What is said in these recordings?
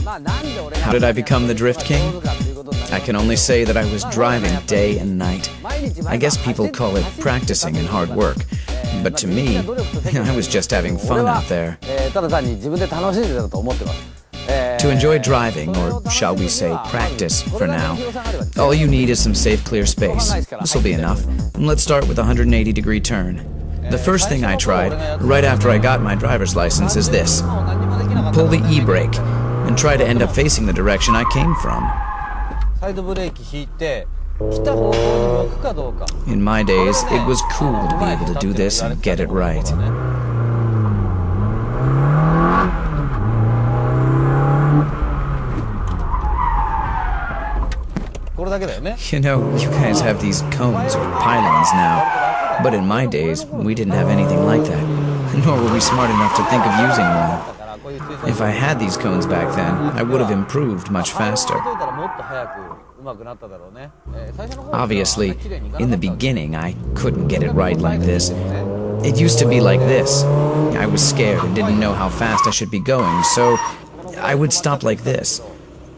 How did I become the Drift King? I can only say that I was driving day and night. I guess people call it practicing and hard work. But to me, I was just having fun out there. To enjoy driving, or shall we say practice for now, all you need is some safe, clear space. This will be enough. Let's start with a 180-degree turn. The first thing I tried, right after I got my driver's license, is this. Pull the e-brake, and try to end up facing the direction I came from. In my days, it was cool to be able to do this and get it right. You know, you guys have these cones or pylons now, but in my days, we didn't have anything like that, nor were we smart enough to think of using one. If I had these cones back then, I would have improved much faster. Obviously, in the beginning, I couldn't get it right like this. It used to be like this. I was scared and didn't know how fast I should be going, so I would stop like this.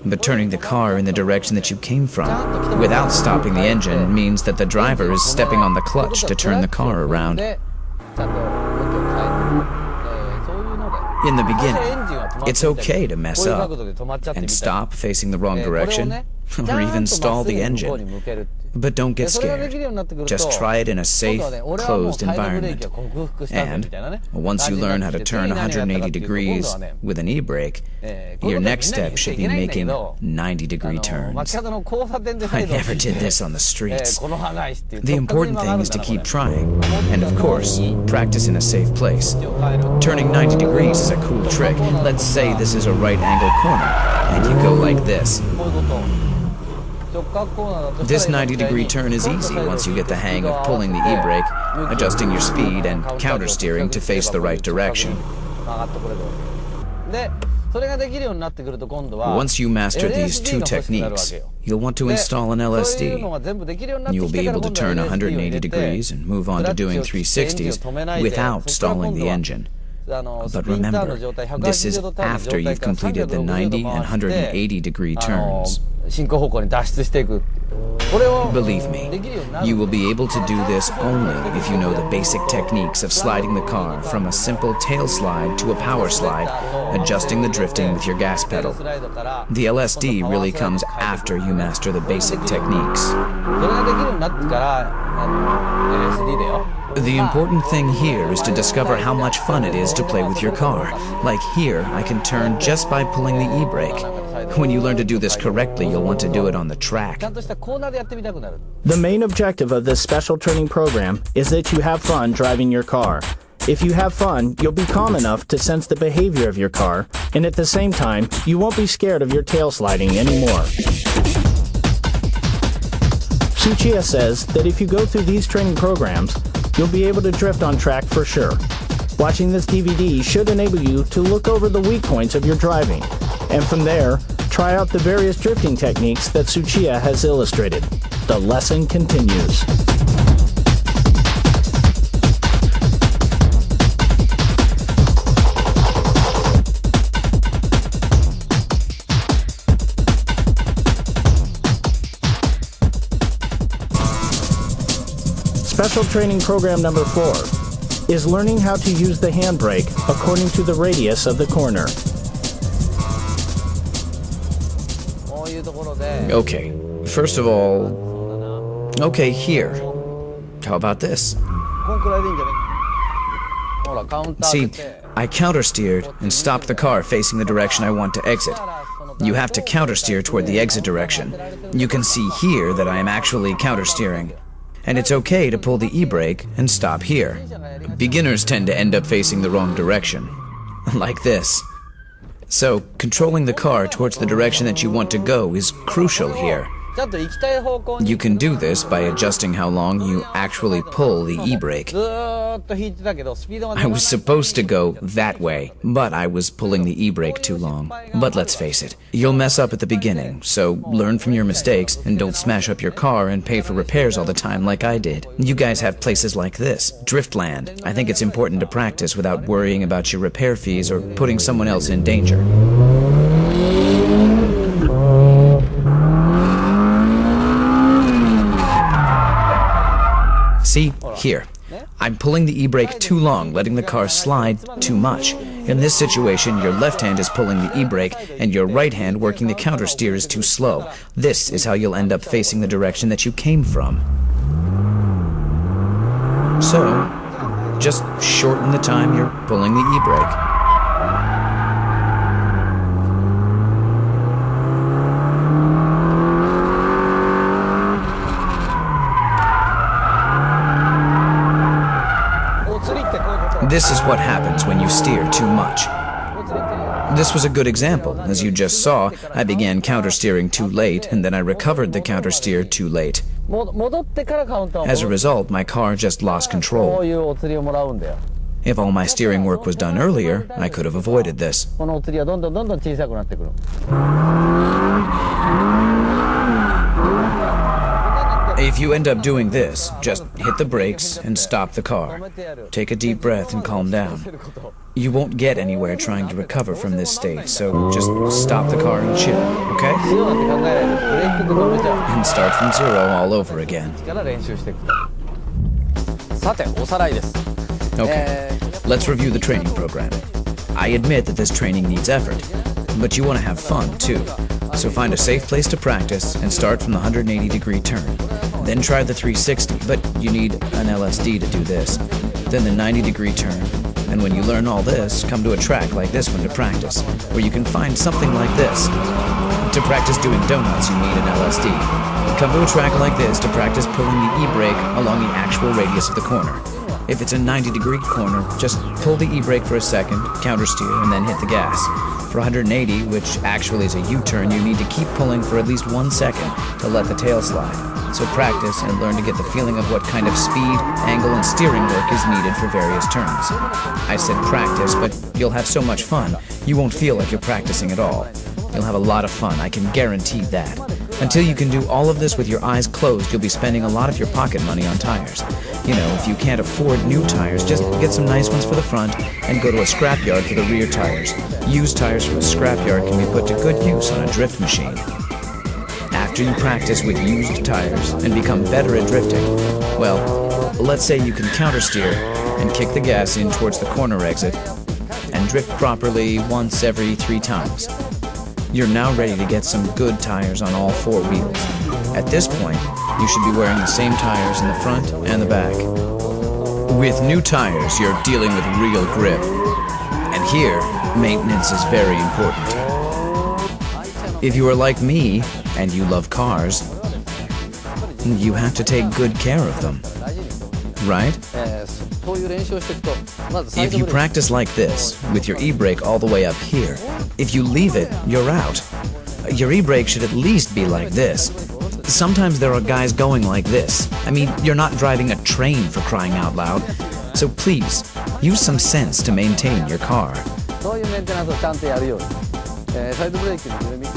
But turning the car in the direction that you came from, without stopping the engine, means that the driver is stepping on the clutch to turn the car around. In the beginning, it's okay to mess up and stop facing the wrong direction, or even stall the engine. But don't get scared. Just try it in a safe, closed environment. And once you learn how to turn 180 degrees with an e-brake, your next step should be making 90-degree turns. I never did this on the streets. The important thing is to keep trying, and of course, practice in a safe place. Turning 90 degrees is a cool trick. Let's say this is a right-angle corner, and you go like this. This 90-degree turn is easy once you get the hang of pulling the e-brake, adjusting your speed, and counter-steering to face the right direction. Once you master these two techniques, you'll want to install an LSD. You'll be able to turn 180 degrees and move on to doing 360s without stalling the engine. But remember, this is after you've completed the 90 and 180-degree turns. Believe me, you will be able to do this only if you know the basic techniques of sliding the car from a simple tail slide to a power slide, adjusting the drifting with your gas pedal. The LSD really comes after you master the basic techniques. The important thing here is to discover how much fun it is to play with your car. Like here, I can turn just by pulling the e-brake. When you learn to do this correctly, you'll want to do it on the track. The main objective of this special training program is that you have fun driving your car. If you have fun, you'll be calm enough to sense the behavior of your car, and at the same time, you won't be scared of your tail sliding anymore. Tsuchiya says that if you go through these training programs, you'll be able to drift on track for sure. Watching this DVD should enable you to look over the weak points of your driving, and from there, try out the various drifting techniques that Tsuchiya has illustrated. The lesson continues. Special training program number 4 is learning how to use the handbrake according to the radius of the corner. Okay, first of all, okay, here. How about this? See, I counter-steered and stopped the car facing the direction I want to exit. You have to counter-steer toward the exit direction. You can see here that I am actually counter-steering. And it's okay to pull the e-brake and stop here. Beginners tend to end up facing the wrong direction, like this. So, controlling the car towards the direction that you want to go is crucial here. You can do this by adjusting how long you actually pull the e-brake. I was supposed to go that way, but I was pulling the e-brake too long. But let's face it, you'll mess up at the beginning, so learn from your mistakes and don't smash up your car and pay for repairs all the time like I did. You guys have places like this, Driftland. I think it's important to practice without worrying about your repair fees or putting someone else in danger. Here, I'm pulling the e-brake too long, letting the car slide too much. In this situation, your left hand is pulling the e-brake, and your right hand working the counter steer is too slow. This is how you'll end up facing the direction that you came from. So, just shorten the time you're pulling the e-brake. This is what happens when you steer too much. This was a good example. As you just saw, I began counter-steering too late, and then I recovered the counter-steer too late. As a result, my car just lost control. If all my steering work was done earlier, I could have avoided this. If you end up doing this, just hit the brakes and stop the car. Take a deep breath and calm down. You won't get anywhere trying to recover from this state, so just stop the car and chill, okay? And start from zero all over again. Okay, let's review the training program. I admit that this training needs effort, but you want to have fun too. So find a safe place to practice and start from the 180-degree turn. Then try the 360, but you need an LSD to do this. Then the 90-degree turn. And when you learn all this, come to a track like this one to practice, where you can find something like this. To practice doing donuts, you need an LSD. Come to a track like this to practice pulling the e-brake along the actual radius of the corner. If it's a 90-degree corner, just pull the e-brake for a second, countersteer, and then hit the gas. For 180, which actually is a U-turn, you need to keep pulling for at least 1 second to let the tail slide. So practice and learn to get the feeling of what kind of speed, angle, and steering work is needed for various turns. I said practice, but you'll have so much fun, you won't feel like you're practicing at all. You'll have a lot of fun, I can guarantee that. Until you can do all of this with your eyes closed, you'll be spending a lot of your pocket money on tires. You know, if you can't afford new tires, just get some nice ones for the front and go to a scrapyard for the rear tires. Used tires from a scrapyard can be put to good use on a drift machine. After you practice with used tires and become better at drifting, well, let's say you can countersteer and kick the gas in towards the corner exit and drift properly once every 3 times. You're now ready to get some good tires on all 4 wheels. At this point, you should be wearing the same tires in the front and the back. With new tires, you're dealing with real grip. And here, maintenance is very important. If you are like me, and you love cars, you have to take good care of them, right? If you practice like this, with your e-brake all the way up here, if you leave it, you're out. Your e-brake should at least be like this. Sometimes there are guys going like this. I mean, you're not driving a train for crying out loud. So please, use some sense to maintain your car.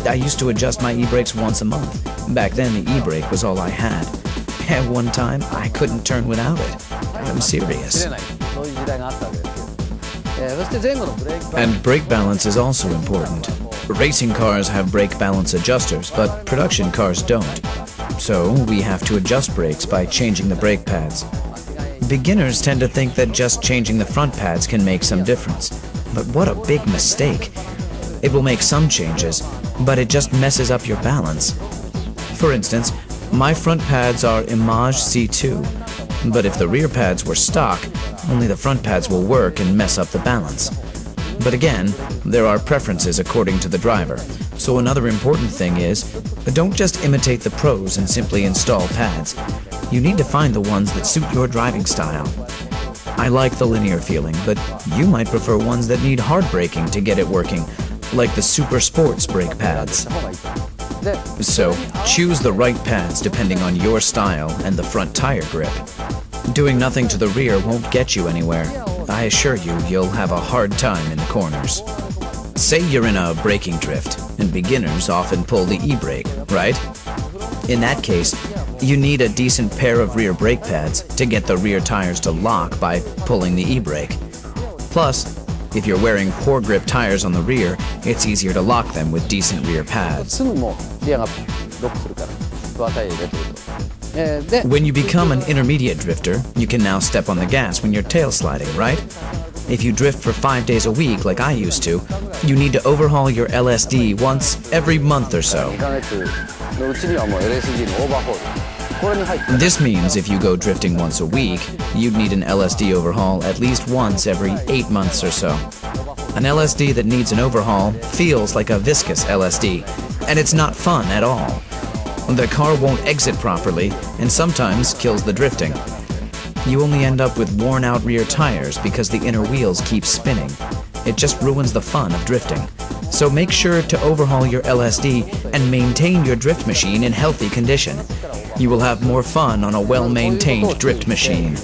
I used to adjust my e-brakes once a month. Back then, the e-brake was all I had. At one time, I couldn't turn without it. I'm serious. And brake balance is also important. Racing cars have brake balance adjusters, but production cars don't. So, we have to adjust brakes by changing the brake pads. Beginners tend to think that just changing the front pads can make some difference. But what a big mistake. It will make some changes, but it just messes up your balance. For instance, my front pads are Image C2, but if the rear pads were stock, only the front pads will work and mess up the balance. But again, there are preferences according to the driver, so another important thing is, don't just imitate the pros and simply install pads. You need to find the ones that suit your driving style. I like the linear feeling, but you might prefer ones that need hard braking to get it working, like the Super Sports brake pads. So, choose the right pads depending on your style and the front tire grip. Doing nothing to the rear won't get you anywhere. I assure you, you'll have a hard time in the corners. Say you're in a braking drift, and beginners often pull the e-brake, right? In that case, you need a decent pair of rear brake pads to get the rear tires to lock by pulling the e-brake. Plus, if you're wearing poor grip tires on the rear, it's easier to lock them with decent rear pads. When you become an intermediate drifter, you can now step on the gas when you're tail sliding, right? If you drift for 5 days a week like I used to, you need to overhaul your LSD once every month or so. This means if you go drifting once a week, you'd need an LSD overhaul at least once every 8 months or so. An LSD that needs an overhaul feels like a viscous LSD, and it's not fun at all. The car won't exit properly, and sometimes kills the drifting. You only end up with worn-out rear tires because the inner wheels keep spinning. It just ruins the fun of drifting. So make sure to overhaul your LSD and maintain your drift machine in healthy condition. You will have more fun on a well-maintained drift machine.